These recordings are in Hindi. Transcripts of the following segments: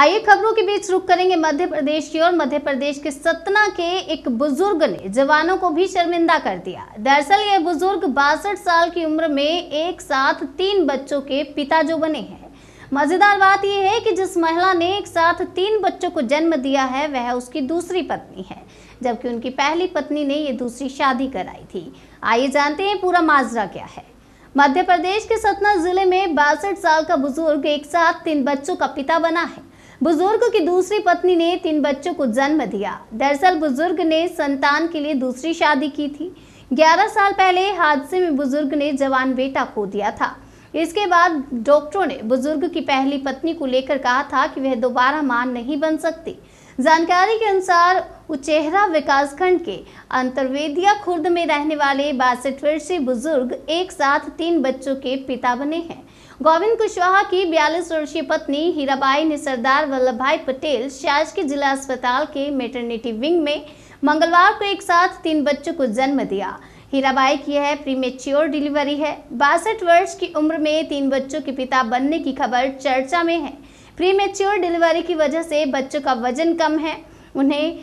आइए खबरों के बीच रुक करेंगे मध्य प्रदेश की ओर। मध्य प्रदेश के सतना के एक बुजुर्ग ने जवानों को भी शर्मिंदा कर दिया। दरअसल यह बुजुर्ग 62 साल की उम्र में एक साथ 3 बच्चों के पिता जो बने हैं। मजेदार बात यह है कि जिस महिला ने एक साथ 3 बच्चों को जन्म दिया है वह उसकी दूसरी पत्नी है, जबकि उनकी पहली पत्नी ने ये दूसरी शादी कराई थी। आइए जानते हैं पूरा माजरा क्या है। मध्य प्रदेश के सतना जिले में 62 साल का बुजुर्ग एक साथ 3 बच्चों का पिता बना है। बुजुर्ग की दूसरी पत्नी ने 3 बच्चों को जन्म दिया। दरअसल बुजुर्ग ने संतान के लिए दूसरी शादी की थी। 11 साल पहले हादसे में बुजुर्ग ने जवान बेटा खो दिया था। इसके बाद डॉक्टरों ने बुजुर्ग की पहली पत्नी को लेकर कहा था कि वह दोबारा मां नहीं बन सकती। जानकारी के अनुसार उचेहरा विकासखंड के अंतरवेदिया खुर्द में रहने वाले 62 वर्षीय बुजुर्ग एक साथ 3 बच्चों के पिता बने हैं। गोविंद कुशवाहा की 42 वर्षीय पत्नी हीराबाई ने सरदार वल्लभ भाई पटेल शासकीय जिला अस्पताल के मैटरनिटी विंग में मंगलवार को एक साथ 3 बच्चों को जन्म दिया। हीराबाई की यह प्रीमेच्योर डिलीवरी है। 62 वर्ष की उम्र में 3 बच्चों के पिता बनने की खबर चर्चा में है। प्रीमेच्योर डिलीवरी की वजह से बच्चों का वजन कम है। उन्हें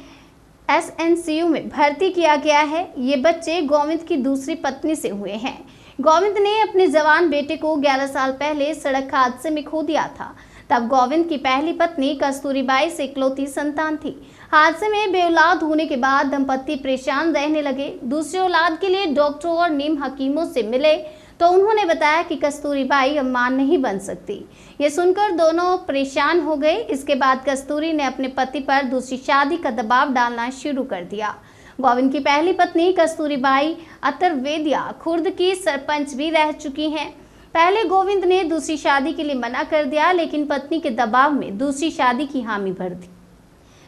एसएनसीयू में भर्ती किया गया है। ये बच्चे गोविंद की दूसरी पत्नी से हुए हैं। गोविंद ने अपने जवान बेटे को 11 साल पहले सड़क हादसे में खो दिया था। तब गोविंद की पहली पत्नी कस्तूरीबाई से इकलौती संतान थी। हादसे में बेऔलाद होने के बाद दंपति परेशान रहने लगे। दूसरी औलाद के लिए डॉक्टरों और नीम हकीमों से मिले तो उन्होंने बताया कि कस्तूरीबाई अब मां नहीं बन सकती। ये सुनकर दोनों परेशान हो गए। इसके बाद कस्तूरी ने अपने पति पर दूसरी शादी का दबाव डालना शुरू कर दिया। गोविंद की पहली पत्नी कस्तूरीबाई अंतरवेदिया खुर्द की सरपंच भी रह चुकी हैं। पहले गोविंद ने दूसरी शादी के लिए मना कर दिया, लेकिन पत्नी के दबाव में दूसरी शादी की हामी भर दी।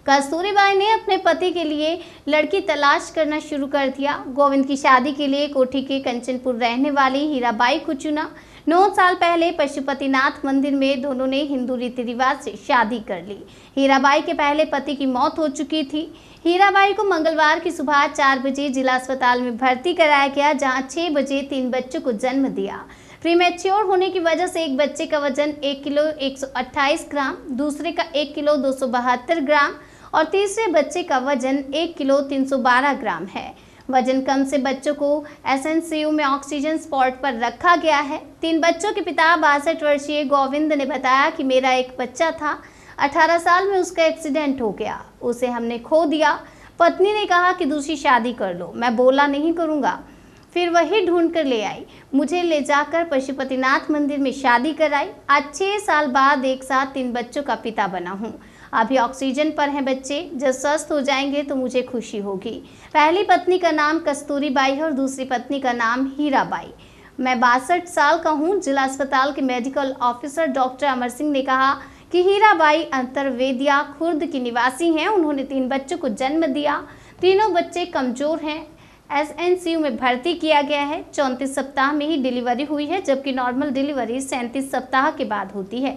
कस्तूरीबाई ने अपने पति के लिए लड़की तलाश करना शुरू कर दिया। गोविंद की शादी के लिए कोठी के कंचनपुर रहने वाली हीराबाई को चुना। 9 साल पहले पशुपतिनाथ मंदिर में दोनों ने हिंदू रीति रिवाज से शादी कर ली। हीराबाई के पहले पति की मौत हो चुकी थी। हीराबाई को मंगलवार की सुबह 4 बजे जिला अस्पताल में भर्ती कराया गया, जहां 6 बजे 3 बच्चों को जन्म दिया। प्रीमेच्योर होने की वजह से एक बच्चे का वजन 1 किलो 128 ग्राम, दूसरे का 1 किलो 272 ग्राम और तीसरे बच्चे का वजन 1 किलो 312 ग्राम है। वजन कम से बच्चों को एसएनसीयू में ऑक्सीजन स्पॉट पर रखा गया है। 3 बच्चों के पिता 62 वर्षीय गोविंद ने बताया कि मेरा एक बच्चा था, 18 साल में उसका एक्सीडेंट हो गया, उसे हमने खो दिया। पत्नी ने कहा कि दूसरी शादी कर लो, मैं बोला नहीं करूँगा। फिर वही ढूंढ कर ले आई, मुझे ले जाकर पशुपतिनाथ मंदिर में शादी कराई। आज 6 साल बाद एक साथ 3 बच्चों का पिता बना हूँ। अभी ऑक्सीजन पर हैं बच्चे, जब स्वस्थ हो जाएंगे तो मुझे खुशी होगी। पहली पत्नी का नाम कस्तूरीबाई है और दूसरी पत्नी का नाम हीराबाई। मैं 62 साल का हूँ। जिला अस्पताल के medical officer doctor Amar Singh ने कहा कि हीराबाई अंतरवेदिया खुर्द की निवासी हैं। उन्होंने 3 बच्चों को जन्म दिया। तीनों बच्चे कमजोर हैं। एसएनसीयू में भर्ती किया गया है। 34 सप्ताह में ही डिलीवरी हुई है, जबकि नॉर्मल डिलीवरी 37 सप्ताह के बाद होती है।